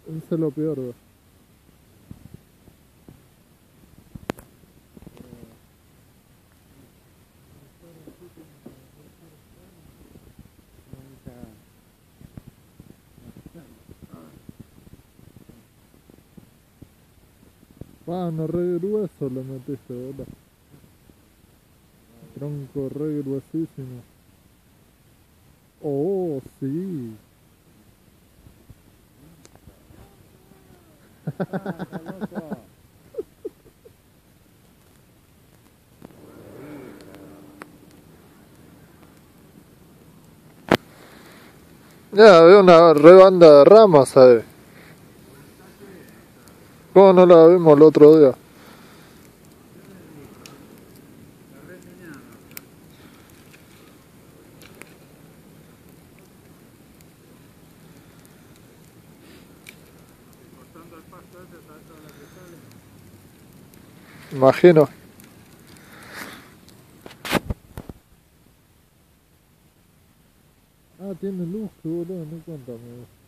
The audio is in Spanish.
Eso es lo peor, bro. No re grueso lo metiste, boludo. Tronco re gruesísimo. Oh, sí. Ya, veo una re banda de ramas, ¿sabes? ¿Cómo no la vimos el otro día? Imagino. Tiene luz, boludo, no cuéntame.